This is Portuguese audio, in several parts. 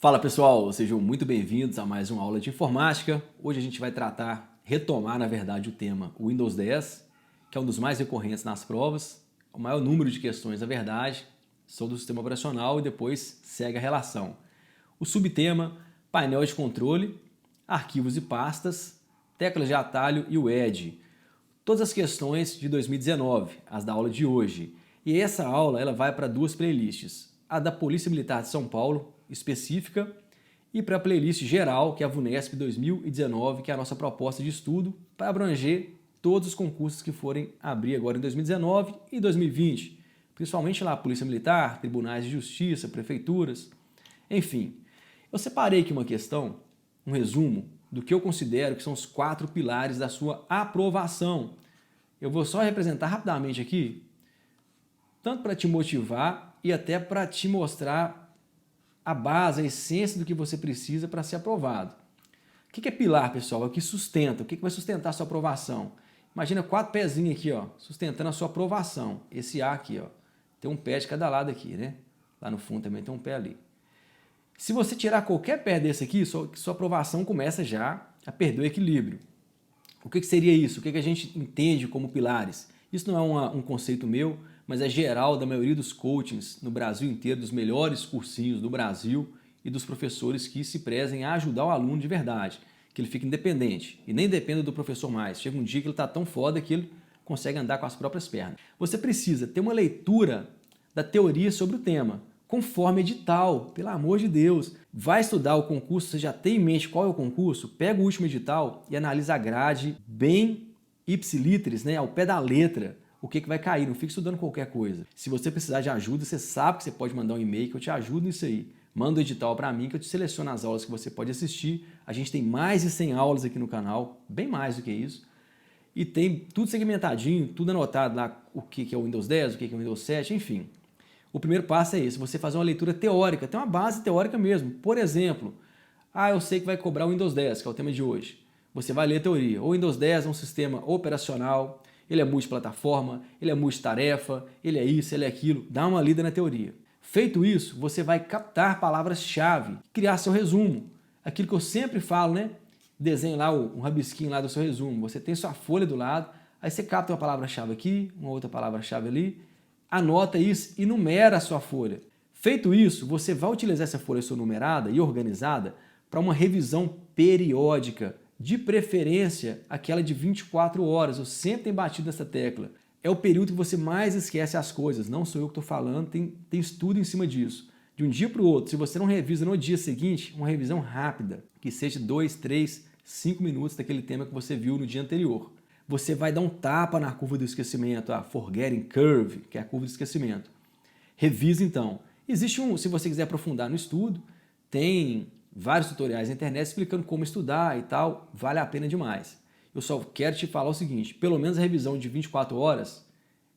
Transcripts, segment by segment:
Fala pessoal, sejam muito bem-vindos a mais uma aula de informática. Hoje a gente vai retomar na verdade o tema Windows 10, que é um dos mais recorrentes nas provas. O maior número de questões, na verdade, são do sistema operacional e depois segue a relação. O subtema, painel de controle, arquivos e pastas, teclas de atalho e o ED. Todas as questões de 2019, as da aula de hoje. E essa aula ela vai para duas playlists. A da Polícia Militar de São Paulo, específica, e para a playlist geral, que é a VUNESP 2019, que é a nossa proposta de estudo para abranger todos os concursos que forem abrir agora em 2019 e 2020, principalmente lá Polícia Militar, Tribunais de Justiça, Prefeituras, enfim. Eu separei aqui uma questão, um resumo, do que eu considero que são os 4 pilares da sua aprovação. Eu vou só representar rapidamente aqui, tanto para te motivar e até para te mostrar a base, a essência do que você precisa para ser aprovado. O que é pilar, pessoal? É o que sustenta. O que vai sustentar a sua aprovação? Imagina 4 pezinhos aqui, ó, sustentando a sua aprovação. Esse A aqui, ó, tem um pé de cada lado aqui, né? Lá no fundo também tem um pé ali. Se você tirar qualquer pé desse aqui, sua aprovação começa já a perder o equilíbrio. O que seria isso? O que a gente entende como pilares? Isso não é um conceito meu, mas é geral da maioria dos coachings no Brasil inteiro, dos melhores cursinhos do Brasil e dos professores que se prezem a ajudar o aluno de verdade, que ele fique independente e nem dependa do professor mais. Chega um dia que ele está tão foda que ele consegue andar com as próprias pernas. Você precisa ter uma leitura da teoria sobre o tema, conforme edital, pelo amor de Deus. Vai estudar o concurso, você já tem em mente qual é o concurso? Pega o último edital e analisa a grade bem ipsiliteris, né, ao pé da letra, o que vai cair, não fique estudando qualquer coisa. Se você precisar de ajuda, você sabe que você pode mandar um e-mail que eu te ajudo nisso aí. Manda o edital para mim que eu te seleciono as aulas que você pode assistir. A gente tem mais de 100 aulas aqui no canal, bem mais do que isso. E tem tudo segmentadinho, tudo anotado lá, o que é o Windows 10, o que é o Windows 7, enfim. O primeiro passo é esse, você fazer uma leitura teórica, tem uma base teórica mesmo. Por exemplo, eu sei que vai cobrar o Windows 10, que é o tema de hoje. Você vai ler a teoria. O Windows 10 é um sistema operacional, ele é multiplataforma, ele é multitarefa, ele é isso, ele é aquilo. Dá uma lida na teoria. Feito isso, você vai captar palavras-chave, criar seu resumo. Aquilo que eu sempre falo, né? Desenhe lá um rabisquinho lá do seu resumo. Você tem sua folha do lado, aí você capta uma palavra-chave aqui, uma outra palavra-chave ali, anota isso e numera a sua folha. Feito isso, você vai utilizar essa folha sua numerada e organizada para uma revisão periódica, de preferência aquela de 24 horas. Eu sempre tenho batido nessa tecla. É o período que você mais esquece as coisas, não sou eu que estou falando, tem estudo em cima disso. De um dia para o outro, se você não revisa no dia seguinte, uma revisão rápida, que seja 2, 3, 5 minutos daquele tema que você viu no dia anterior. Você vai dar um tapa na curva do esquecimento, a Forgetting Curve, que é a curva do esquecimento. Revisa então. Existe se você quiser aprofundar no estudo, tem vários tutoriais na internet explicando como estudar e tal, vale a pena demais. Eu só quero te falar o seguinte, pelo menos a revisão de 24 horas,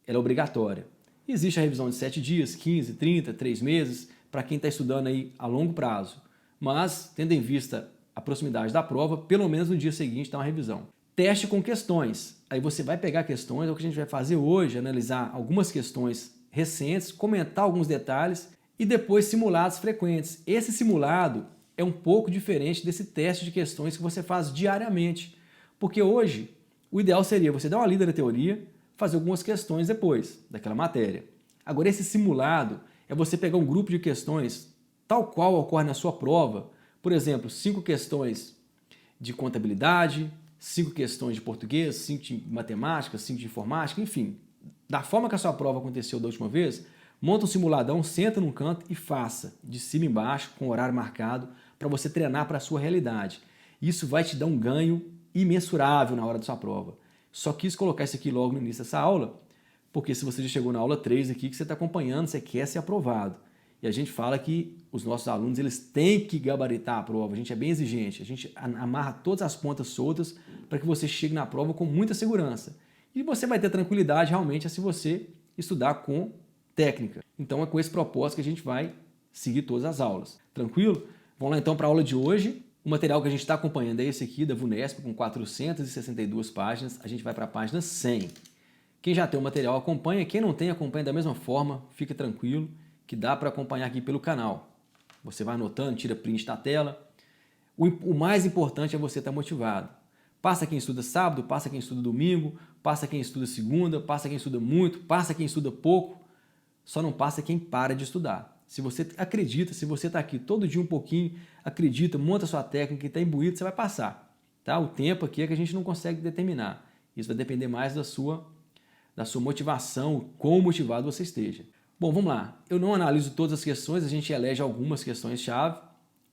ela é obrigatória. Existe a revisão de 7 dias, 15, 30, 3 meses, para quem está estudando aí a longo prazo. Mas, tendo em vista a proximidade da prova, pelo menos no dia seguinte dá uma revisão. Teste com questões. Aí você vai pegar questões, é o que a gente vai fazer hoje, analisar algumas questões recentes, comentar alguns detalhes e depois simulados frequentes. Esse simulado é um pouco diferente desse teste de questões que você faz diariamente. Porque hoje, o ideal seria você dar uma lida na teoria, fazer algumas questões depois daquela matéria. Agora, esse simulado é você pegar um grupo de questões tal qual ocorre na sua prova. Por exemplo, 5 questões de contabilidade, 5 questões de português, 5 de matemática, 5 de informática, enfim. Da forma que a sua prova aconteceu da última vez, monta um simuladão, senta num canto e faça, de cima e embaixo, com horário marcado, para você treinar para a sua realidade. Isso vai te dar um ganho imensurável na hora da sua prova. Só quis colocar isso aqui logo no início dessa aula, porque se você já chegou na aula 3 aqui, que você está acompanhando, você quer ser aprovado. E a gente fala que os nossos alunos eles têm que gabaritar a prova, a gente é bem exigente, a gente amarra todas as pontas soltas para que você chegue na prova com muita segurança. E você vai ter tranquilidade realmente se você estudar com técnica. Então é com esse propósito que a gente vai seguir todas as aulas. Tranquilo? Vamos lá então para a aula de hoje. O material que a gente está acompanhando é esse aqui da VUNESP, com 462 páginas. A gente vai para a página 100. Quem já tem o material acompanha, quem não tem acompanha da mesma forma, fica tranquilo que dá para acompanhar aqui pelo canal. Você vai anotando, tira print da tela. O mais importante é você estar motivado. Passa quem estuda sábado, passa quem estuda domingo, passa quem estuda segunda, passa quem estuda muito, passa quem estuda pouco. Só não passa quem para de estudar. Se você acredita, se você está aqui todo dia um pouquinho, acredita, monta sua técnica e está imbuído, você vai passar. Tá? O tempo aqui é que a gente não consegue determinar. Isso vai depender mais da sua motivação, quão motivado você esteja. Bom, vamos lá. Eu não analiso todas as questões, a gente elege algumas questões-chave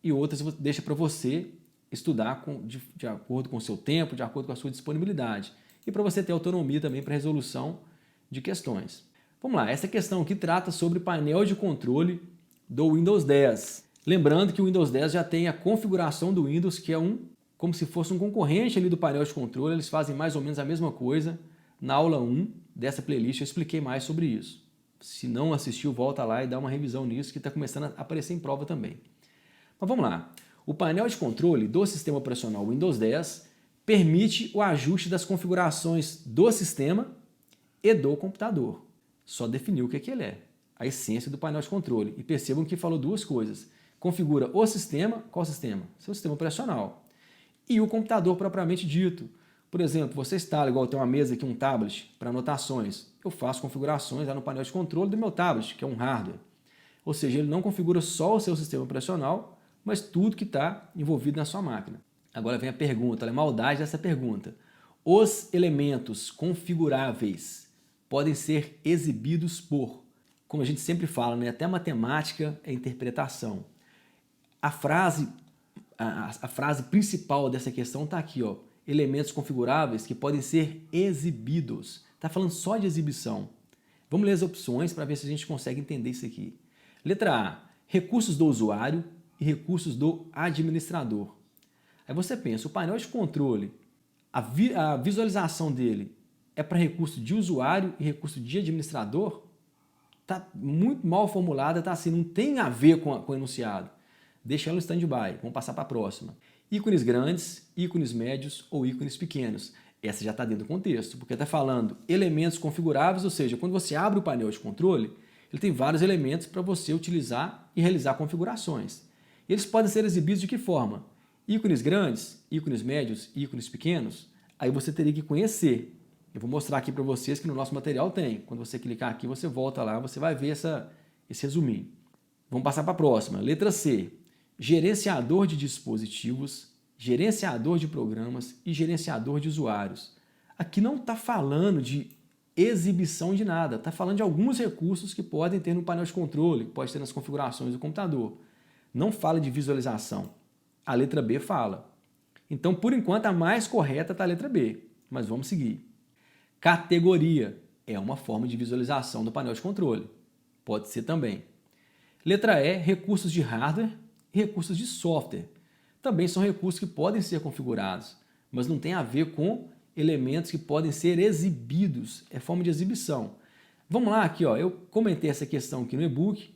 e outras deixa para você estudar de acordo com o seu tempo, de acordo com a sua disponibilidade. E para você ter autonomia também para resolução de questões. Vamos lá, essa questão aqui trata sobre painel de controle do Windows 10. Lembrando que o Windows 10 já tem a configuração do Windows, que é como se fosse um concorrente ali do painel de controle, eles fazem mais ou menos a mesma coisa. Na aula 1 dessa playlist eu expliquei mais sobre isso. Se não assistiu, volta lá e dá uma revisão nisso, que está começando a aparecer em prova também. Mas vamos lá. O painel de controle do sistema operacional Windows 10 permite o ajuste das configurações do sistema e do computador. Só definiu o que ele é, a essência do painel de controle. E percebam que falou duas coisas. Configura o sistema, qual sistema? Seu sistema operacional. E o computador propriamente dito. Por exemplo, você instala, igual tem uma mesa aqui, um tablet, para anotações. Eu faço configurações lá no painel de controle do meu tablet, que é um hardware. Ou seja, ele não configura só o seu sistema operacional, mas tudo que está envolvido na sua máquina. Agora vem a pergunta, olha a maldade dessa pergunta. Os elementos configuráveis podem ser exibidos por, como a gente sempre fala, né? Até matemática é interpretação. A frase principal dessa questão está aqui, ó. Elementos configuráveis que podem ser exibidos. Está falando só de exibição. Vamos ler as opções para ver se a gente consegue entender isso aqui. Letra A, recursos do usuário e recursos do administrador. Aí você pensa, o painel de controle, a visualização dele é para recurso de usuário e recurso de administrador? Está muito mal formulada, tá assim, não tem a ver com o enunciado. Deixa ela no stand-by, vamos passar para a próxima. Ícones grandes, ícones médios ou ícones pequenos. Essa já está dentro do contexto, porque está falando elementos configuráveis, ou seja, quando você abre o painel de controle, ele tem vários elementos para você utilizar e realizar configurações. Eles podem ser exibidos de que forma? Ícones grandes, ícones médios, ícones pequenos? Aí você teria que conhecer. Eu vou mostrar aqui para vocês que no nosso material tem. Quando você clicar aqui, você volta lá, você vai ver esse resuminho. Vamos passar para a próxima. Letra C. Gerenciador de dispositivos, gerenciador de programas e gerenciador de usuários. Aqui não está falando de exibição de nada, está falando de alguns recursos que podem ter no painel de controle, que pode ter nas configurações do computador. Não fala de visualização. A letra B fala. Então, por enquanto, a mais correta está a letra B, mas vamos seguir. Categoria é uma forma de visualização do painel de controle. Pode ser também. Letra E, recursos de hardware e recursos de software. Também são recursos que podem ser configurados, mas não tem a ver com elementos que podem ser exibidos. É forma de exibição. Vamos lá aqui, ó. Eu comentei essa questão aqui no e-book.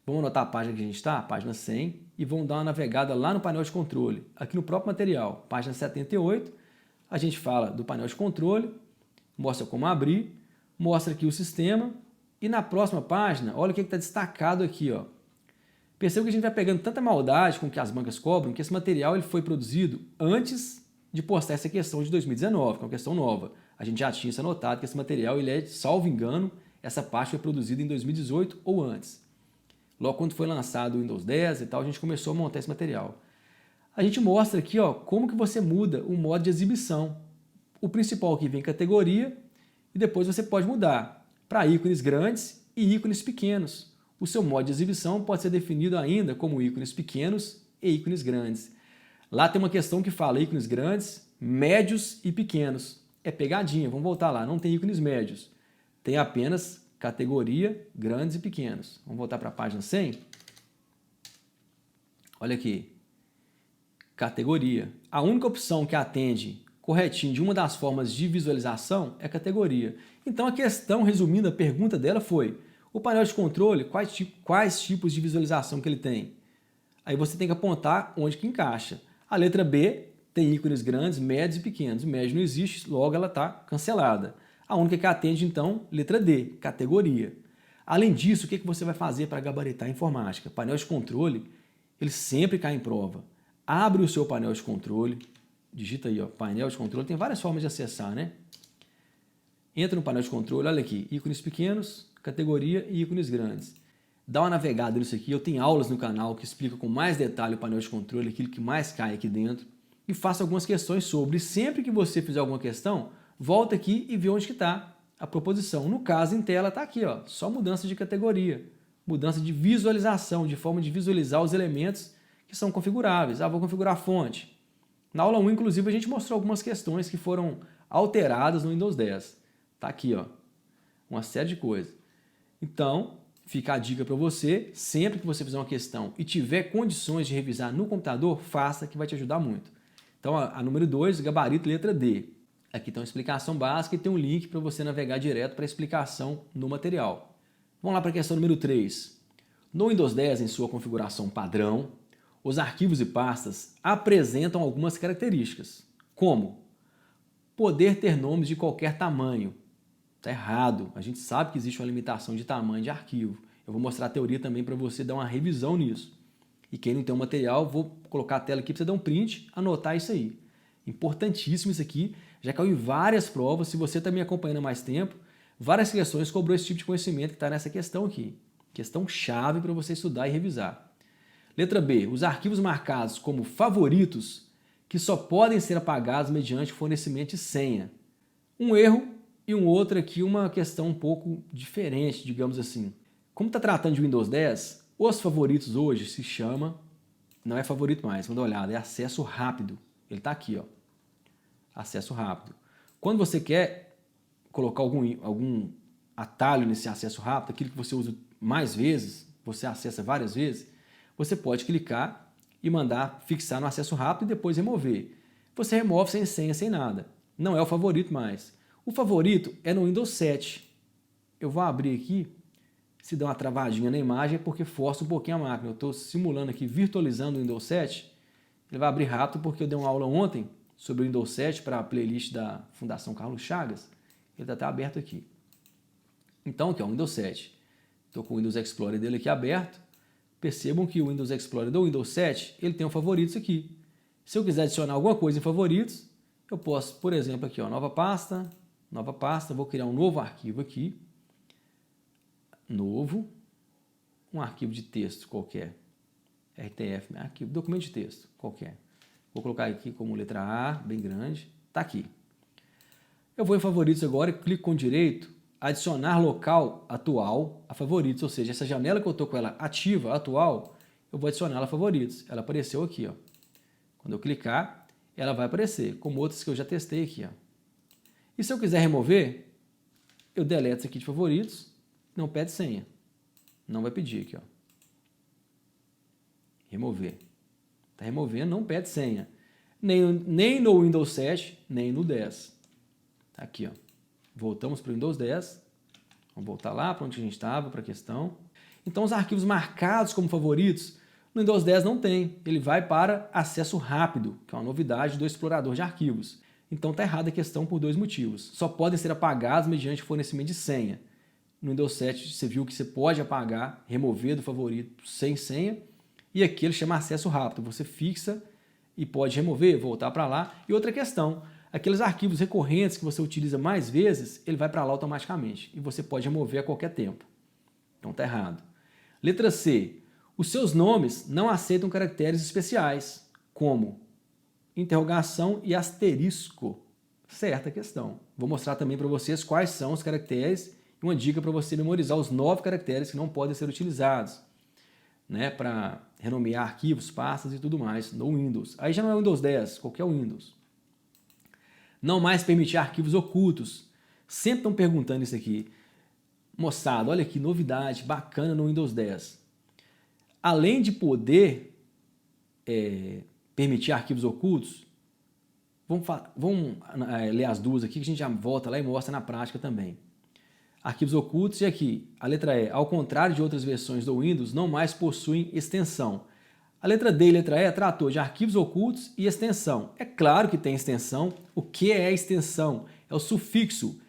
Vamos anotar a página que a gente está, a página 100, e vamos dar uma navegada lá no painel de controle. Aqui no próprio material, página 78, a gente fala do painel de controle, mostra como abrir, mostra aqui o sistema, e na próxima página, olha o que está destacado aqui, ó. Perceba que a gente vai pegando tanta maldade com que as bancas cobram, que esse material ele foi produzido antes de postar essa questão de 2019, que é uma questão nova. A gente já tinha isso anotado, que esse material, ele é, salvo engano, essa parte foi produzida em 2018 ou antes. Logo quando foi lançado o Windows 10 e tal, a gente começou a montar esse material. A gente mostra aqui, ó, como que você muda o modo de exibição. O principal aqui vem categoria e depois você pode mudar para ícones grandes e ícones pequenos. O seu modo de exibição pode ser definido ainda como ícones pequenos e ícones grandes. Lá tem uma questão que fala ícones grandes, médios e pequenos. É pegadinha, vamos voltar lá, não tem ícones médios. Tem apenas categoria, grandes e pequenos. Vamos voltar para a página 100. Olha aqui. Categoria. A única opção que atende corretinho de uma das formas de visualização é categoria. Então a questão, resumindo a pergunta dela foi, o painel de controle, quais tipos de visualização que ele tem? Aí você tem que apontar onde que encaixa. A letra B tem ícones grandes, médios e pequenos. O médio não existe, logo ela está cancelada. A única que atende, então, letra D, categoria. Além disso, o que você vai fazer para gabaritar a informática? Painel de controle, ele sempre cai em prova. Abre o seu painel de controle, digita aí, ó, painel de controle, tem várias formas de acessar, né? Entra no painel de controle, olha aqui, ícones pequenos, categoria e ícones grandes. Dá uma navegada nisso aqui, eu tenho aulas no canal que explicam com mais detalhe o painel de controle, aquilo que mais cai aqui dentro, e faça algumas questões sobre. E sempre que você fizer alguma questão, volta aqui e vê onde que está a proposição. No caso, em tela, está aqui, ó, só mudança de categoria, mudança de visualização, de forma de visualizar os elementos que são configuráveis. Ah, vou configurar a fonte. Na aula 1, inclusive, a gente mostrou algumas questões que foram alteradas no Windows 10. Está aqui, ó, uma série de coisas. Então, fica a dica para você, sempre que você fizer uma questão e tiver condições de revisar no computador, faça, que vai te ajudar muito. Então, a número 2, gabarito letra D. Aqui tem uma explicação básica e tem um link para você navegar direto para a explicação no material. Vamos lá para a questão número 3. No Windows 10, em sua configuração padrão, os arquivos e pastas apresentam algumas características, como poder ter nomes de qualquer tamanho. Está errado, a gente sabe que existe uma limitação de tamanho de arquivo. Eu vou mostrar a teoria também para você dar uma revisão nisso. E quem não tem o material, vou colocar a tela aqui para você dar um print, anotar isso aí. Importantíssimo isso aqui, já caiu em várias provas, se você está me acompanhando há mais tempo, várias questões cobrou esse tipo de conhecimento que está nessa questão aqui. Questão chave para você estudar e revisar. Letra B, os arquivos marcados como favoritos, que só podem ser apagados mediante fornecimento de senha. Um erro e um outro aqui, uma questão um pouco diferente, digamos assim. Como está tratando de Windows 10, os favoritos hoje se chama, não é favorito mais, vamos dar uma olhada, é acesso rápido. Ele está aqui, ó, acesso rápido. Quando você quer colocar algum atalho nesse acesso rápido, aquilo que você usa mais vezes, você acessa várias vezes, você pode clicar e mandar fixar no acesso rápido e depois remover. Você remove sem senha, sem nada. Não é o favorito mais. O favorito é no Windows 7. Eu vou abrir aqui, se dá uma travadinha na imagem é porque força um pouquinho a máquina. Eu estou simulando aqui, virtualizando o Windows 7. Ele vai abrir rápido porque eu dei uma aula ontem sobre o Windows 7 para a playlist da Fundação Carlos Chagas. Ele está até aberto aqui. Então, aqui é o Windows 7. Estou com o Windows Explorer dele aqui aberto. Percebam que o Windows Explorer do Windows 7, ele tem um favoritos aqui. Se eu quiser adicionar alguma coisa em favoritos, eu posso, por exemplo, aqui, ó, nova pasta, vou criar um novo arquivo aqui, um arquivo de texto qualquer, RTF, arquivo, documento de texto qualquer. Vou colocar aqui como letra A, bem grande, está aqui. Eu vou em favoritos agora e clico com direito, adicionar local atual a favoritos, ou seja, essa janela que eu estou com ela ativa, atual, eu vou adicioná-la a favoritos. Ela apareceu aqui, ó. Quando eu clicar, ela vai aparecer, como outras que eu já testei aqui, ó. E se eu quiser remover, eu deleto isso aqui de favoritos, não pede senha. Não vai pedir aqui, ó. Remover. Está removendo, não pede senha. Nem no Windows 7, nem no 10. Tá aqui, ó. Voltamos para o Windows 10. Vamos voltar lá para onde a gente estava, para a questão. Então, os arquivos marcados como favoritos, no Windows 10 não tem. Ele vai para acesso rápido, que é uma novidade do explorador de arquivos. Então, está errada a questão por dois motivos. Só podem ser apagados mediante fornecimento de senha. No Windows 7, você viu que você pode apagar, remover do favorito sem senha. E aqui ele chama acesso rápido. Você fixa e pode remover, voltar para lá. E outra questão, aqueles arquivos recorrentes que você utiliza mais vezes, ele vai para lá automaticamente. E você pode remover a qualquer tempo. Então está errado. Letra C. Os seus nomes não aceitam caracteres especiais, como interrogação e asterisco. Certa questão. Vou mostrar também para vocês quais são os caracteres e uma dica para você memorizar os 9 caracteres que não podem ser utilizados, né, para renomear arquivos, pastas e tudo mais no Windows. Aí já não é Windows 10, qualquer Windows. Não mais permitir arquivos ocultos. Sempre estão perguntando isso aqui. Moçada, olha que novidade bacana no Windows 10. Além de poder permitir arquivos ocultos, vamos ler as duas aqui que a gente já volta lá e mostra na prática também. Arquivos ocultos e aqui, a letra E, ao contrário de outras versões do Windows, não mais possuem extensão. A letra D e a letra E tratou de arquivos ocultos e extensão. É claro que tem extensão. O que é extensão? É o sufixo,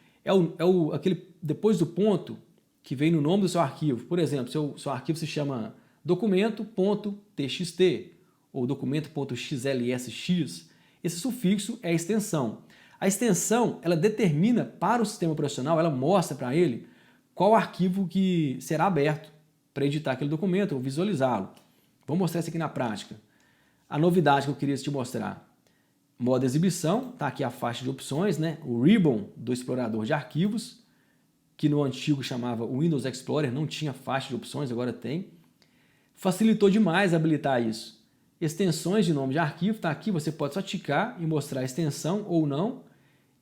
aquele depois do ponto que vem no nome do seu arquivo. Por exemplo, seu arquivo se chama documento.txt. documento.txt ou documento.xlsx, esse sufixo é a extensão. A extensão, ela determina para o sistema operacional, ela mostra para ele qual arquivo que será aberto para editar aquele documento ou visualizá-lo. Vou mostrar isso aqui na prática. A novidade que eu queria te mostrar. Modo exibição, está aqui a faixa de opções, né? O ribbon do explorador de arquivos, que no antigo chamava Windows Explorer, não tinha faixa de opções, agora tem. Facilitou demais habilitar isso. Extensões de nome de arquivo, está aqui, você pode só ticar e mostrar a extensão ou não.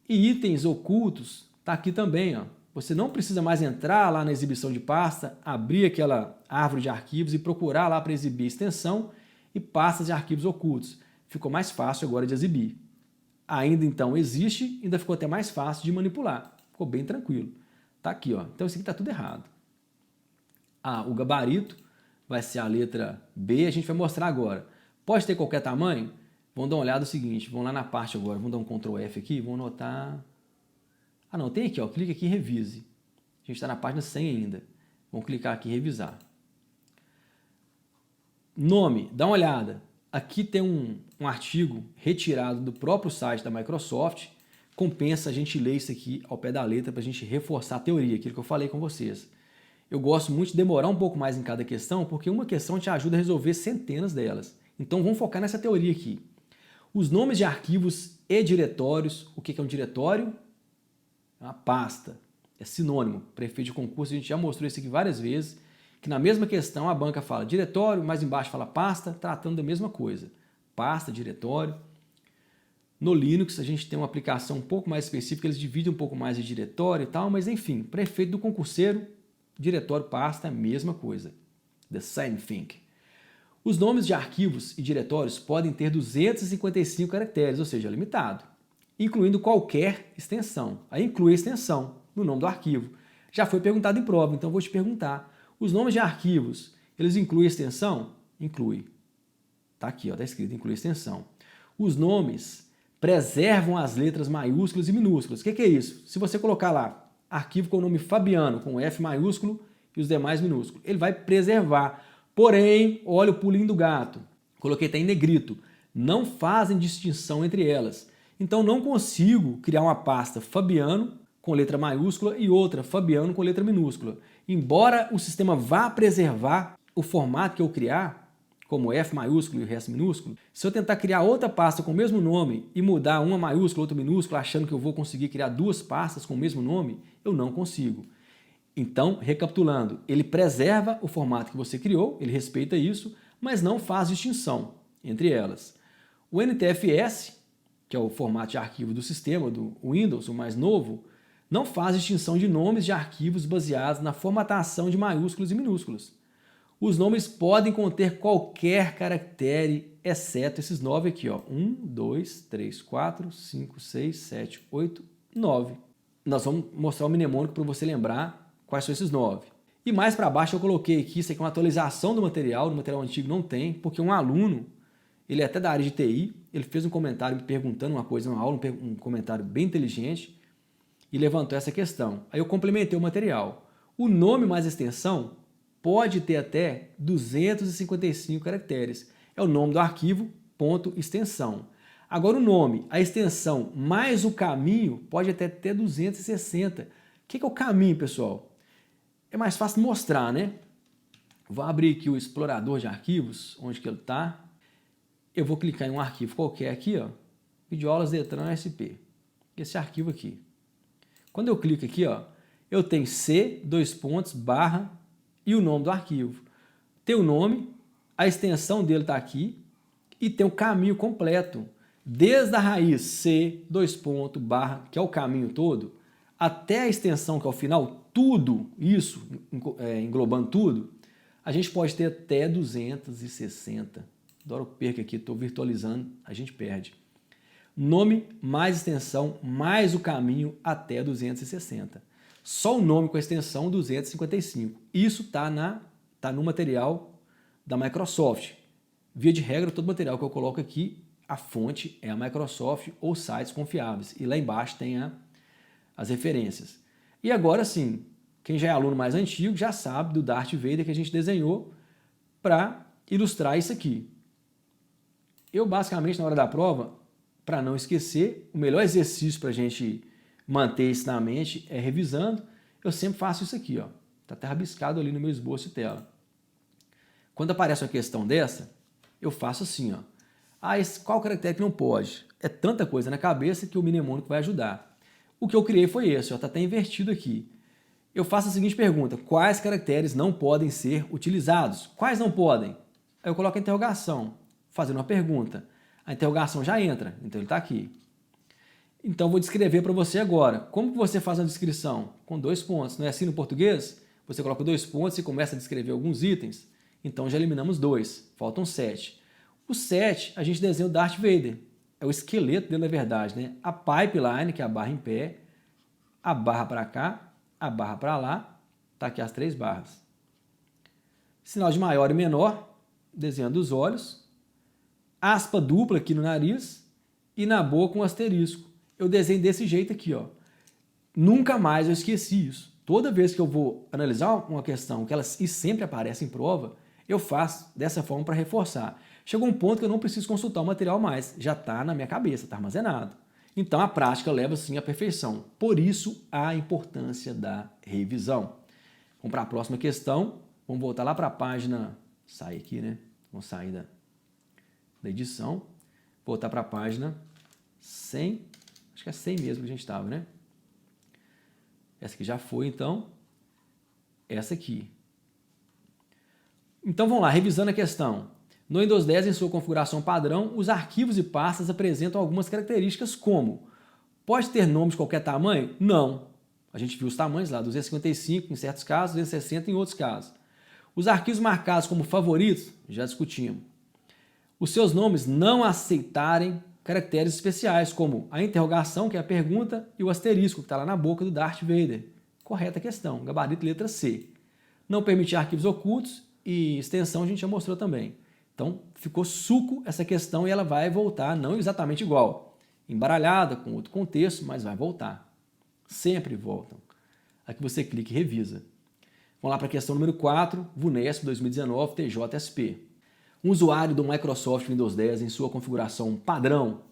E itens ocultos, está aqui também, ó. Você não precisa mais entrar lá na exibição de pasta, abrir aquela árvore de arquivos e procurar lá para exibir extensão e pastas de arquivos ocultos. Ficou mais fácil agora de exibir. Ainda então existe, ainda ficou até mais fácil de manipular. Ficou bem tranquilo. Tá aqui, ó. Então isso aqui está tudo errado. O gabarito vai ser a letra B, a gente vai mostrar agora. Pode ter qualquer tamanho? Vamos dar uma olhada no seguinte, vamos lá na parte agora, vamos dar um Ctrl F aqui, vamos anotar... não, tem aqui, ó, clica aqui e revise. A gente está na página 100 ainda. Vamos clicar aqui e revisar. Nome, dá uma olhada. Aqui tem um artigo retirado do próprio site da Microsoft. Compensa a gente ler isso aqui ao pé da letra para a gente reforçar a teoria, aquilo que eu falei com vocês. Eu gosto muito de demorar um pouco mais em cada questão, porque uma questão te ajuda a resolver centenas delas. Então vamos focar nessa teoria aqui. Os nomes de arquivos e diretórios. O que é um diretório? É uma pasta. É sinônimo. Prefeito de concurso, a gente já mostrou isso aqui várias vezes, que na mesma questão a banca fala diretório, mais embaixo fala pasta, tratando da mesma coisa. Pasta, diretório. No Linux a gente tem uma aplicação um pouco mais específica, eles dividem um pouco mais de diretório e tal, mas enfim, prefeito do concurseiro, diretório, pasta, é a mesma coisa. The same thing. Os nomes de arquivos e diretórios podem ter 255 caracteres, ou seja, limitado, incluindo qualquer extensão. Aí inclui a extensão no nome do arquivo. Já foi perguntado em prova, então eu vou te perguntar. Os nomes de arquivos, eles incluem extensão? Inclui. Está aqui, está escrito, inclui extensão. Os nomes preservam as letras maiúsculas e minúsculas. O que é isso? Se você colocar lá, arquivo com o nome Fabiano, com F maiúsculo e os demais minúsculos, ele vai preservar. Porém, olha o pulinho do gato. Coloquei até em negrito. Não fazem distinção entre elas. Então não consigo criar uma pasta Fabiano com letra maiúscula e outra Fabiano com letra minúscula. Embora o sistema vá preservar o formato que eu criar, como F maiúsculo e o resto minúsculo, se eu tentar criar outra pasta com o mesmo nome e mudar uma maiúscula, outra minúscula, achando que eu vou conseguir criar duas pastas com o mesmo nome, eu não consigo. Então, recapitulando, ele preserva o formato que você criou, ele respeita isso, mas não faz distinção entre elas. O NTFS, que é o formato de arquivo do sistema, do Windows, o mais novo, não faz distinção de nomes de arquivos baseados na formatação de maiúsculos e minúsculos. Os nomes podem conter qualquer caractere, exceto esses 9 aqui, ó. 1, 2, 3, 4, 5, 6, 7, 8, 9. Nós vamos mostrar o mnemônico para você lembrar quais são esses 9. E mais para baixo eu coloquei aqui, isso aqui é uma atualização do material, no material antigo não tem, porque um aluno, ele é até da área de TI, ele fez um comentário me perguntando uma coisa na aula, um comentário bem inteligente, e levantou essa questão. Aí eu complementei o material. O nome mais extensão pode ter até 255 caracteres. É o nome do arquivo, ponto, extensão. Agora o nome, a extensão mais o caminho pode até ter 260. O que é o caminho, pessoal? É mais fácil mostrar, né? Vou abrir aqui o explorador de arquivos, onde que ele está. Eu vou clicar em um arquivo qualquer aqui, ó, Videoaulas Detran SP. Esse arquivo aqui. Quando eu clico aqui, ó, eu tenho C, barra e o nome do arquivo. Tem o nome, a extensão dele está aqui e tem o caminho completo. Desde a raiz C, barra, que é o caminho todo, até a extensão, que é o final, tudo isso, englobando tudo, a gente pode ter até 260. Adoro perca aqui, estou virtualizando, a gente perde. Nome mais extensão mais o caminho até 260. Só o nome com a extensão 255. Isso está no material da Microsoft. Via de regra, todo material que eu coloco aqui, a fonte é a Microsoft ou sites confiáveis. E lá embaixo tem as referências. E agora sim, quem já é aluno mais antigo já sabe do Darth Vader que a gente desenhou para ilustrar isso aqui. Eu, basicamente, na hora da prova, para não esquecer, o melhor exercício para a gente manter isso na mente é revisando. Eu sempre faço isso aqui, ó. Está até rabiscado ali no meu esboço de tela. Quando aparece uma questão dessa, eu faço assim, ó. Qual caractere que não pode? É tanta coisa na cabeça que o mnemônico vai ajudar. O que eu criei foi esse, ó. Está até invertido aqui. Eu faço a seguinte pergunta: quais caracteres não podem ser utilizados? Quais não podem? Aí eu coloco a interrogação, fazendo uma pergunta. A interrogação já entra, então ele está aqui. Então eu vou descrever para você agora. Como que você faz uma descrição? Com 2 pontos. Não é assim no português? Você coloca 2 pontos e começa a descrever alguns itens. Então já eliminamos 2, faltam 7. O 7 a gente desenha o Darth Vader. É o esqueleto dele, na verdade, né? A pipeline, que é a barra em pé, a barra para cá, a barra para lá, tá aqui as 3 barras. Sinal de maior e menor, desenhando os olhos, aspa dupla aqui no nariz e na boca um asterisco. Eu desenho desse jeito aqui, ó. Nunca mais eu esqueci isso. Toda vez que eu vou analisar uma questão que elas sempre aparece em prova, eu faço dessa forma para reforçar. Chegou um ponto que eu não preciso consultar o material mais, já está na minha cabeça, está armazenado. Então a prática leva sim à perfeição. Por isso a importância da revisão. Vamos para a próxima questão. Vamos voltar lá para a página. Sai aqui, né? Vamos sair da edição. Voltar para a página 100. Acho que é 100 mesmo que a gente estava, né? Essa aqui já foi, então. Essa aqui. Então vamos lá, revisando a questão. No Windows 10, em sua configuração padrão, os arquivos e pastas apresentam algumas características como: pode ter nome de qualquer tamanho? Não. A gente viu os tamanhos lá, 255 em certos casos, 260 em outros casos. Os arquivos marcados como favoritos, já discutimos. Os seus nomes não aceitarem caracteres especiais, como a interrogação, que é a pergunta, e o asterisco, que está lá na boca do Darth Vader. Correta questão, gabarito letra C. Não permitir arquivos ocultos e extensão a gente já mostrou também. Então, ficou suco essa questão e ela vai voltar, não exatamente igual. Embaralhada, com outro contexto, mas vai voltar. Sempre voltam. Aqui você clica e revisa. Vamos lá para a questão número 4, VUNESP 2019 TJSP. Um usuário do Microsoft Windows 10 em sua configuração padrão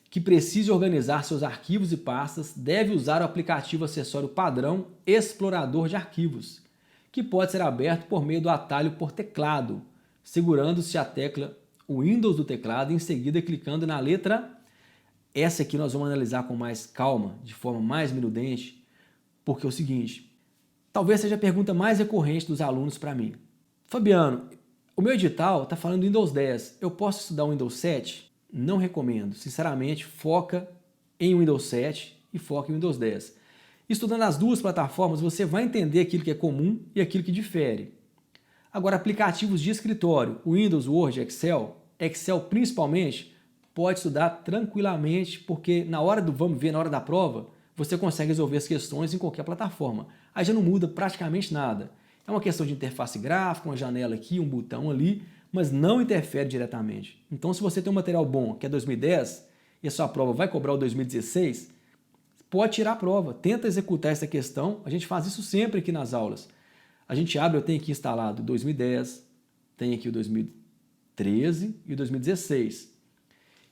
que precise organizar seus arquivos e pastas deve usar o aplicativo acessório padrão Explorador de Arquivos, que pode ser aberto por meio do atalho por teclado, segurando-se a tecla Windows do teclado e em seguida clicando na letra. Essa aqui nós vamos analisar com mais calma, de forma mais minudente, porque é o seguinte: talvez seja a pergunta mais recorrente dos alunos para mim. Fabiano, o meu edital está falando do Windows 10, eu posso estudar o Windows 7? Não recomendo. Sinceramente, foca em Windows 7 e foca em Windows 10. Estudando as duas plataformas, você vai entender aquilo que é comum e aquilo que difere. Agora, aplicativos de escritório, Windows, Word, Excel principalmente, pode estudar tranquilamente, porque na hora do vamos ver, na hora da prova, você consegue resolver as questões em qualquer plataforma. Aí já não muda praticamente nada. É uma questão de interface gráfica, uma janela aqui, um botão ali, mas não interfere diretamente. Então, se você tem um material bom, que é 2010, e a sua prova vai cobrar o 2016, pode tirar a prova, tenta executar essa questão. A gente faz isso sempre aqui nas aulas. A gente abre, eu tenho aqui instalado o 2010, tenho aqui o 2013 e o 2016.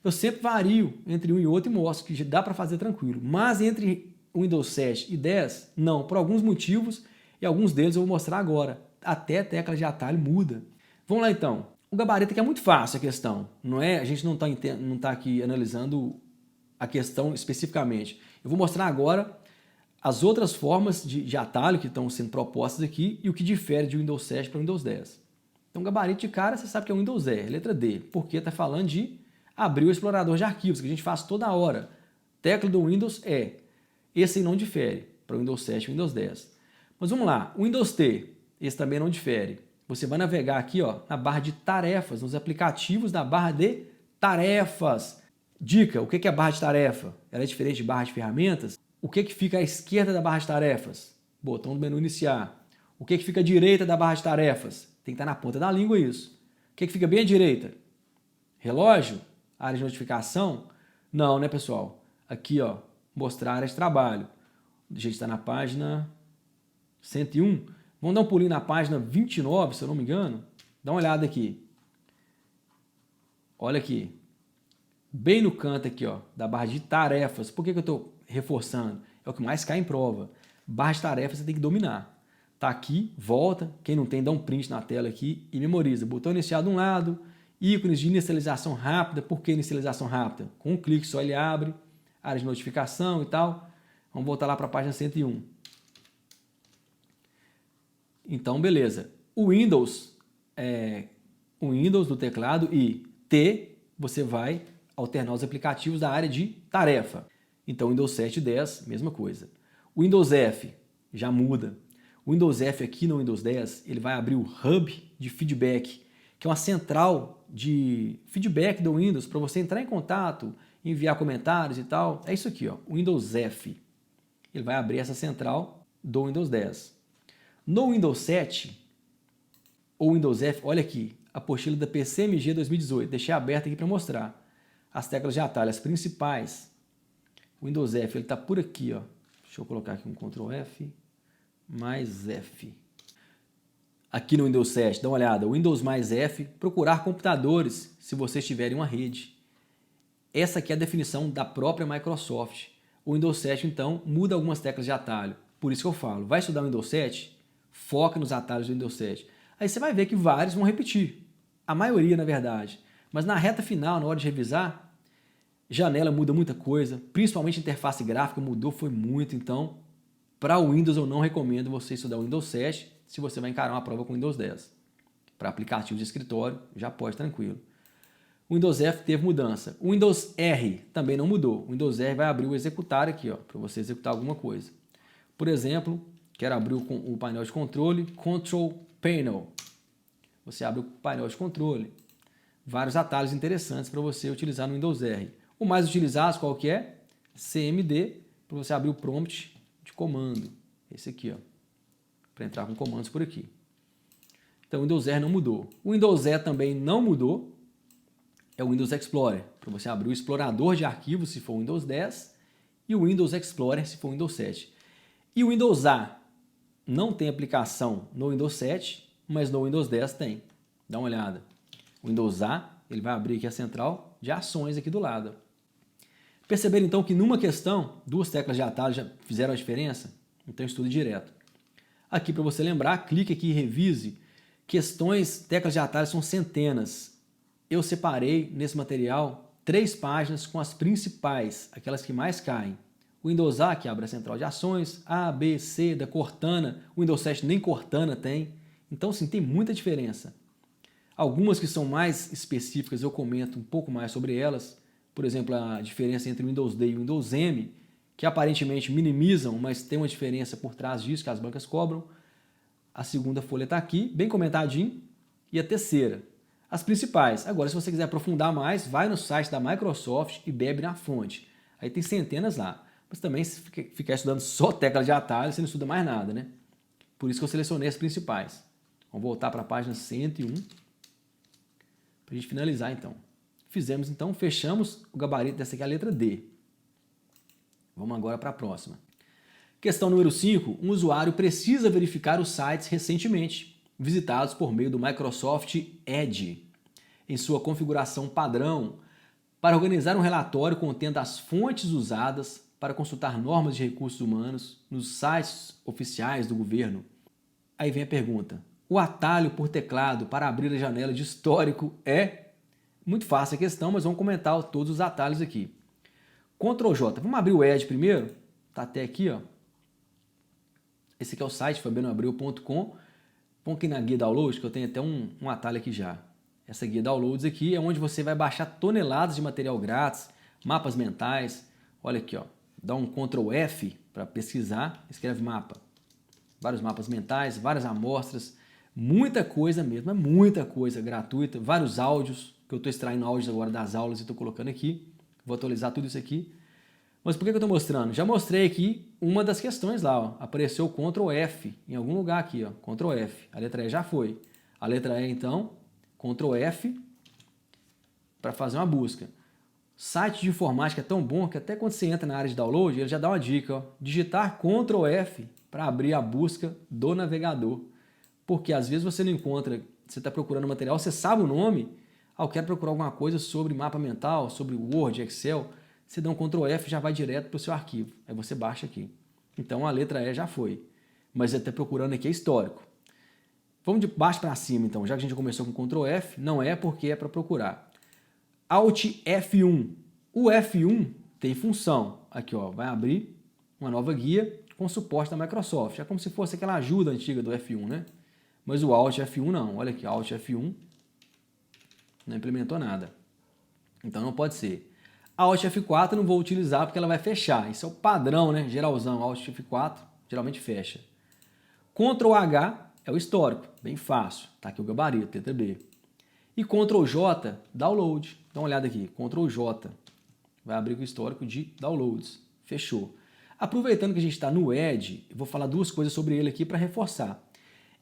Eu sempre vario entre um e outro e mostro que dá para fazer tranquilo. Mas entre o Windows 7 e 10, não, por alguns motivos, e alguns deles eu vou mostrar agora. Até a tecla de atalho muda. Vamos lá então. O gabarito aqui é muito fácil a questão, não é? A gente não tá aqui analisando a questão especificamente. Eu vou mostrar agora as outras formas de atalho que estão sendo propostas aqui e o que difere de Windows 7 para o Windows 10. Então, gabarito de cara, você sabe que é o Windows 10, letra D, porque está falando de abrir o explorador de arquivos, que a gente faz toda hora. Tecla do Windows é. Esse aí não difere para o Windows 7 e o Windows 10. Mas vamos lá, o Windows T, esse também não difere. Você vai navegar aqui, ó, na barra de tarefas, nos aplicativos da barra de tarefas. Dica, o que é a barra de tarefa? Ela é diferente de barra de ferramentas? O que fica à esquerda da barra de tarefas? Botão do menu iniciar. O que fica à direita da barra de tarefas? Tem que estar na ponta da língua isso. O que fica bem à direita? Relógio? Área de notificação? Não, né, pessoal? Aqui, ó, mostrar área de trabalho. A gente está na página 101. Vamos dar um pulinho na página 29, se eu não me engano. Dá uma olhada aqui. olha aqui, bem no canto aqui, ó, da barra de tarefas. Por que eu estou reforçando? É o que mais cai em prova. Barra de tarefas você tem que dominar. Tá aqui, volta, quem não tem dá um print na tela aqui e memoriza. Botão inicial de um lado, ícones de inicialização rápida. Por que inicialização rápida? Com um clique só ele abre, área de notificação e tal. Vamos voltar lá para a página 101. Então, beleza. O Windows do teclado e T, você vai alternar os aplicativos da área de tarefa. Então, Windows 7 e 10, mesma coisa. O Windows F já muda. O Windows F aqui no Windows 10, ele vai abrir o Hub de Feedback, que é uma central de feedback do Windows para você entrar em contato, enviar comentários e tal. É isso aqui, ó, o Windows F. Ele vai abrir essa central do Windows 10. No Windows 7, ou Windows F, olha aqui, a apostila da PCMG 2018. Deixei aberta aqui para mostrar. As teclas de atalho, as principais. O Windows F, ele está por aqui, ó. Deixa eu colocar aqui um Ctrl F, mais F. Aqui no Windows 7, dá uma olhada, Windows mais F, procurar computadores, se vocês tiverem uma rede. Essa aqui é a definição da própria Microsoft. O Windows 7, então, muda algumas teclas de atalho. Por isso que eu falo, vai estudar o Windows 7, foca nos atalhos do Windows 7. Aí você vai ver que vários vão repetir. A maioria, na verdade. Mas na reta final, na hora de revisar, janela muda muita coisa, principalmente a interface gráfica mudou, foi muito. Então, para o Windows eu não recomendo você estudar o Windows 7 se você vai encarar uma prova com o Windows 10. Para aplicativos de escritório, já pode tranquilo. O Windows F teve mudança. O Windows R também não mudou. O Windows R vai abrir o executar aqui, para você executar alguma coisa. Por exemplo, quero abrir o painel de controle, Control Panel. Você abre o painel de controle. Vários atalhos interessantes para você utilizar no Windows R. O mais utilizado, qual que é? CMD, para você abrir o prompt de comando. Esse aqui, ó, para entrar com comandos por aqui. Então, o Windows R não mudou. O Windows E também não mudou. É o Windows Explorer, para você abrir o explorador de arquivos, se for o Windows 10, e o Windows Explorer, se for o Windows 7. E o Windows A não tem aplicação no Windows 7, mas no Windows 10 tem. Dá uma olhada. O Windows A, ele vai abrir aqui a central de ações aqui do lado. Perceberam então que numa questão, duas teclas de atalho já fizeram a diferença? Então estude direto. Aqui para você lembrar, clique aqui e revise. Questões, teclas de atalho são centenas. Eu separei nesse material 3 páginas com as principais, aquelas que mais caem. O Windows A, que abre a central de ações, A, B, C, da Cortana. O Windows 7 nem Cortana tem. Então, sim, tem muita diferença. Algumas que são mais específicas eu comento um pouco mais sobre elas. Por exemplo, a diferença entre o Windows D e o Windows M, que aparentemente minimizam, mas tem uma diferença por trás disso que as bancas cobram. A segunda folha está aqui, bem comentadinho. E a terceira, as principais. Agora, se você quiser aprofundar mais, vai no site da Microsoft e bebe na fonte. Aí tem centenas lá. Mas também, se ficar estudando só tecla de atalho, você não estuda mais nada, né? Por isso que eu selecionei as principais. Vamos voltar para a página 101 para a gente finalizar, então. Fizemos, então, fechamos o gabarito dessa aqui, a letra D. Vamos agora para a próxima. Questão número 5. Um usuário precisa verificar os sites recentemente visitados por meio do Microsoft Edge em sua configuração padrão para organizar um relatório contendo as fontes usadas para consultar normas de recursos humanos nos sites oficiais do governo. Aí vem a pergunta. O atalho por teclado para abrir a janela de histórico é? Muito fácil a questão, mas vamos comentar todos os atalhos aqui. Ctrl J. Vamos abrir o Edge primeiro? Tá até aqui, ó. Esse aqui é o site fabianoabreu.com. Vamos aqui na guia Downloads, que eu tenho até um atalho aqui já. Essa guia Downloads aqui é onde você vai baixar toneladas de material grátis, mapas mentais. Olha aqui, ó. Dá um Ctrl F para pesquisar, escreve mapa. Vários mapas mentais, várias amostras, muita coisa mesmo, é muita coisa gratuita, vários áudios, que eu estou extraindo áudios agora das aulas e estou colocando aqui. Vou atualizar tudo isso aqui. Mas por que eu estou mostrando? Já mostrei aqui uma das questões lá, ó. Apareceu o Ctrl F em algum lugar aqui, ó. Ctrl F. A letra E já foi. A letra E, então, Ctrl F para fazer uma busca. Site de informática é tão bom que até quando você entra na área de download, ele já dá uma dica, ó. Digitar Ctrl F para abrir a busca do navegador. Porque às vezes você não encontra, você está procurando material, você sabe o nome, eu quero procurar alguma coisa sobre mapa mental, sobre Word, Excel, você dá um Ctrl F e já vai direto para o seu arquivo. Aí você baixa aqui. Então a letra E já foi. Mas ele está procurando aqui é histórico. Vamos de baixo para cima então, já que a gente começou com Ctrl F, não é porque é para procurar. Alt F1. O F1 tem função. Aqui ó, vai abrir uma nova guia com suporte da Microsoft. É como se fosse aquela ajuda antiga do F1, né? Mas o Alt F1 não. Olha aqui, Alt F1 não implementou nada. Então não pode ser. A Alt F4 eu não vou utilizar porque ela vai fechar. Isso é o padrão, né? Geralzão, Alt F4 geralmente fecha. Ctrl H é o histórico, bem fácil. Tá aqui o gabarito, letra B. E Ctrl J, download. Dá uma olhada aqui, Ctrl J. Vai abrir o histórico de downloads. Fechou. Aproveitando que a gente está no Edge, eu vou falar duas coisas sobre ele aqui para reforçar.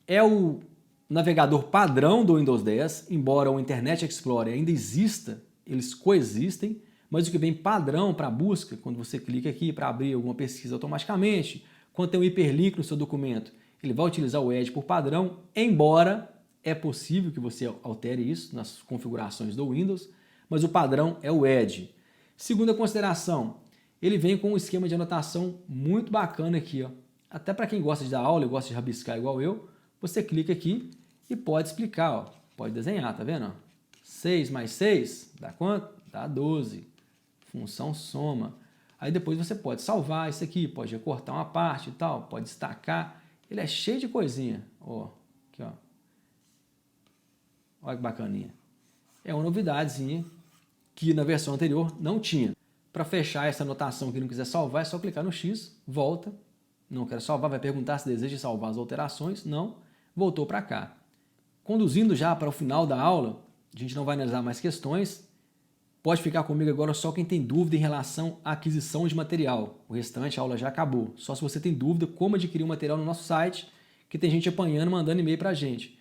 É o navegador padrão do Windows 10, embora o Internet Explorer ainda exista, eles coexistem, mas o que vem padrão para busca, quando você clica aqui para abrir alguma pesquisa automaticamente, quando tem um hiperlink no seu documento, ele vai utilizar o Edge por padrão, embora é possível que você altere isso nas configurações do Windows, mas o padrão é o Edge. Segunda consideração, ele vem com um esquema de anotação muito bacana aqui, ó. Até para quem gosta de dar aula e gosta de rabiscar igual eu, você clica aqui e pode explicar, ó. Pode desenhar, tá vendo? 6 mais 6 dá quanto? Dá 12. Função soma. Aí depois você pode salvar isso aqui, pode recortar uma parte e tal, pode destacar. Ele é cheio de coisinha. Ó, aqui, ó. Olha que bacaninha. É uma novidadezinha que na versão anterior não tinha. Para fechar essa anotação que não quiser salvar, é só clicar no X, volta. Não quero salvar, vai perguntar se deseja salvar as alterações. Não, voltou para cá. Conduzindo já para o final da aula, a gente não vai analisar mais questões. Pode ficar comigo agora só quem tem dúvida em relação à aquisição de material. O restante, a aula já acabou. Só se você tem dúvida como adquirir o material no nosso site, que tem gente apanhando, mandando e-mail para a gente.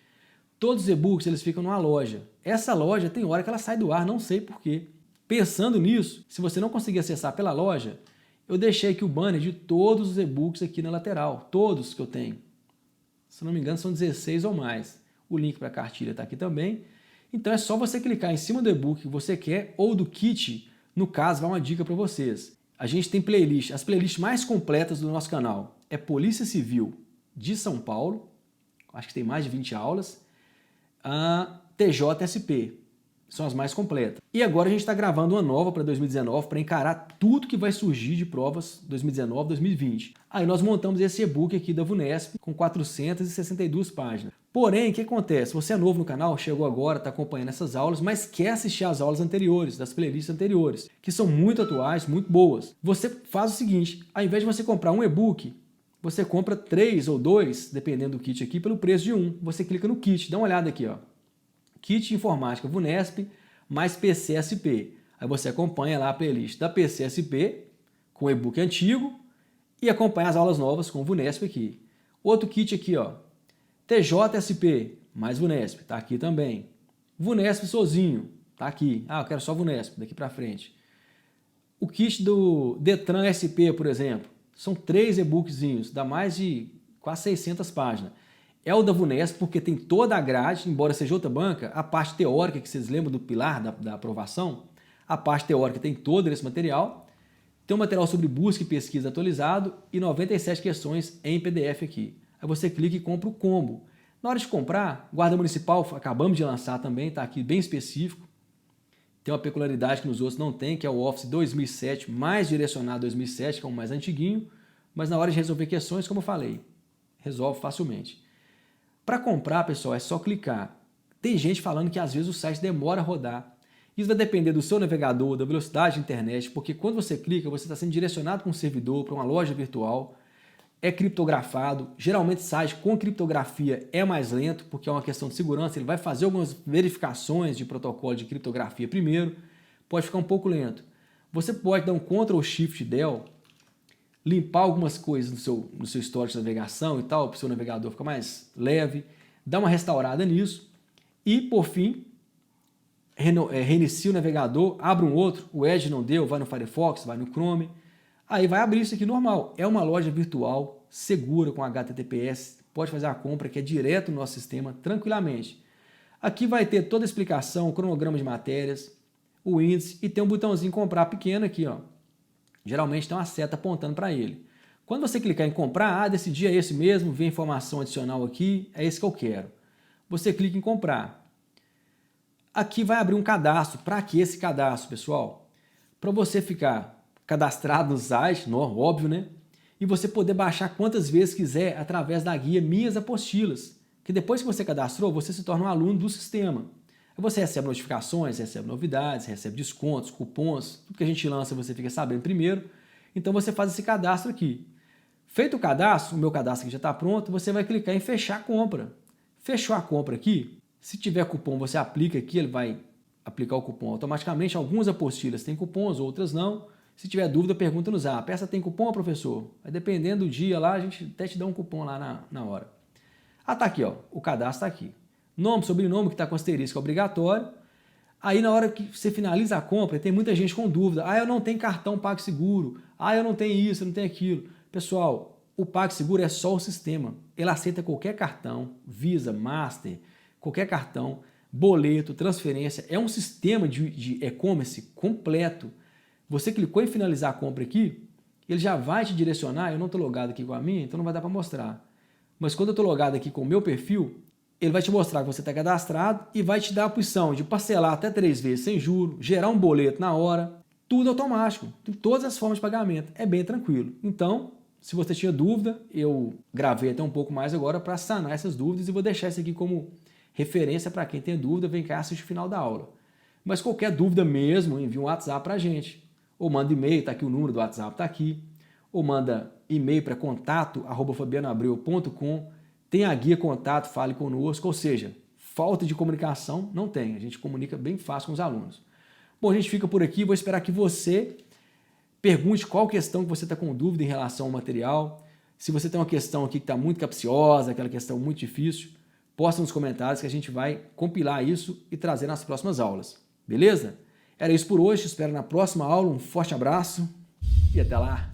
Todos os e-books eles ficam numa loja. Essa loja tem hora que ela sai do ar, não sei porquê. Pensando nisso, se você não conseguir acessar pela loja, eu deixei aqui o banner de todos os e-books aqui na lateral. Todos que eu tenho. Se não me engano, são 16 ou mais. O link para a cartilha está aqui também. Então é só você clicar em cima do e-book que você quer ou do kit, no caso vai uma dica para vocês. A gente tem playlist, as playlists mais completas do nosso canal é Polícia Civil de São Paulo, acho que tem mais de 20 aulas, a TJSP, são as mais completas. E agora a gente está gravando uma nova para 2019 para encarar tudo que vai surgir de provas 2019-2020. Aí nós montamos esse e-book aqui da VUNESP com 462 páginas. Porém, o que acontece? Você é novo no canal, chegou agora, está acompanhando essas aulas, mas quer assistir às aulas anteriores, das playlists anteriores, que são muito atuais, muito boas. Você faz o seguinte, ao invés de você comprar um e-book, você compra 3 ou 2, dependendo do kit aqui, pelo preço de um. Você clica no kit, dá uma olhada aqui, ó. Kit Informática VUNESP mais PCSP. Aí você acompanha lá a playlist da PCSP com o e-book antigo e acompanha as aulas novas com o VUNESP aqui. Outro kit aqui, ó. TJSP mais VUNESP, tá aqui também. VUNESP sozinho, tá aqui. Ah, eu quero só VUNESP, daqui para frente. O kit do Detran SP, por exemplo, são 3 e-bookzinhos, dá mais de quase 600 páginas. É o da VUNESP porque tem toda a grade, embora seja outra banca, a parte teórica, que vocês lembram do pilar da aprovação, a parte teórica tem todo esse material, tem um material sobre busca e pesquisa atualizado e 97 questões em PDF aqui. Aí você clica e compra o combo. Na hora de comprar, Guarda Municipal, acabamos de lançar também, está aqui bem específico. Tem uma peculiaridade que nos outros não tem, que é o Office 2007, mais direcionado a 2007, que é o mais antiguinho, mas na hora de resolver questões, como eu falei, resolve facilmente. Para comprar, pessoal, é só clicar. Tem gente falando que às vezes o site demora a rodar. Isso vai depender do seu navegador, da velocidade da internet, porque quando você clica, você está sendo direcionado para um servidor, para uma loja virtual, é criptografado. Geralmente site com criptografia é mais lento, porque é uma questão de segurança, ele vai fazer algumas verificações de protocolo de criptografia primeiro, pode ficar um pouco lento. Você pode dar um Ctrl Shift Del, limpar algumas coisas no seu histórico de navegação e tal, para o seu navegador ficar mais leve, dar uma restaurada nisso e, por fim, reinicia o navegador, abre um outro, o Edge não deu, vai no Firefox, vai no Chrome, aí vai abrir isso aqui normal. É uma loja virtual, segura com HTTPS, pode fazer a compra que é direto no nosso sistema, tranquilamente. Aqui vai ter toda a explicação, o cronograma de matérias, o índice e tem um botãozinho comprar pequeno aqui, ó. Geralmente tem uma seta apontando para ele. Quando você clicar em comprar, desse dia é esse mesmo, vem informação adicional aqui, é esse que eu quero. Você clica em comprar. Aqui vai abrir um cadastro. Para que esse cadastro, pessoal? Para você ficar cadastrado no site, óbvio, né? E você poder baixar quantas vezes quiser através da guia Minhas Apostilas, que depois que você cadastrou, você se torna um aluno do sistema. Aí você recebe notificações, recebe novidades, recebe descontos, cupons, tudo que a gente lança você fica sabendo primeiro. Então você faz esse cadastro aqui. Feito o cadastro, o meu cadastro aqui já está pronto, você vai clicar em fechar a compra. Fechou a compra aqui, se tiver cupom você aplica aqui, ele vai aplicar o cupom automaticamente. Algumas apostilas têm cupons, outras não. Se tiver dúvida, pergunta no Zap. Essa tem cupom, professor? Aí, dependendo do dia lá, a gente até te dá um cupom lá na hora. Ah, tá aqui, ó. O cadastro tá aqui. Nome, sobrenome, que está com asterisco obrigatório. Aí na hora que você finaliza a compra, tem muita gente com dúvida. Ah, eu não tenho cartão PagSeguro. Ah, eu não tenho isso, eu não tenho aquilo. Pessoal, o PagSeguro é só o sistema. Ele aceita qualquer cartão, Visa, Master, qualquer cartão, boleto, transferência. É um sistema de e-commerce completo. Você clicou em finalizar a compra aqui, ele já vai te direcionar. Eu não estou logado aqui com a minha, então não vai dar para mostrar. Mas quando eu estou logado aqui com o meu perfil, ele vai te mostrar que você está cadastrado e vai te dar a opção de parcelar até 3 vezes sem juros, gerar um boleto na hora, tudo automático, tem todas as formas de pagamento, é bem tranquilo. Então, se você tinha dúvida, eu gravei até um pouco mais agora para sanar essas dúvidas e vou deixar isso aqui como referência para quem tem dúvida, vem cá assistir o final da aula. Mas qualquer dúvida mesmo, envia um WhatsApp para a gente, ou manda e-mail, está aqui o número do WhatsApp, está aqui, ou manda e-mail para contato@fabianoabreu.com. Tem a guia contato, fale conosco, ou seja, falta de comunicação não tem, a gente comunica bem fácil com os alunos. Bom, a gente fica por aqui, vou esperar que você pergunte qual questão que você está com dúvida em relação ao material. Se você tem uma questão aqui que está muito capciosa, aquela questão muito difícil, posta nos comentários que a gente vai compilar isso e trazer nas próximas aulas, beleza? Era isso por hoje, espero na próxima aula, um forte abraço e até lá!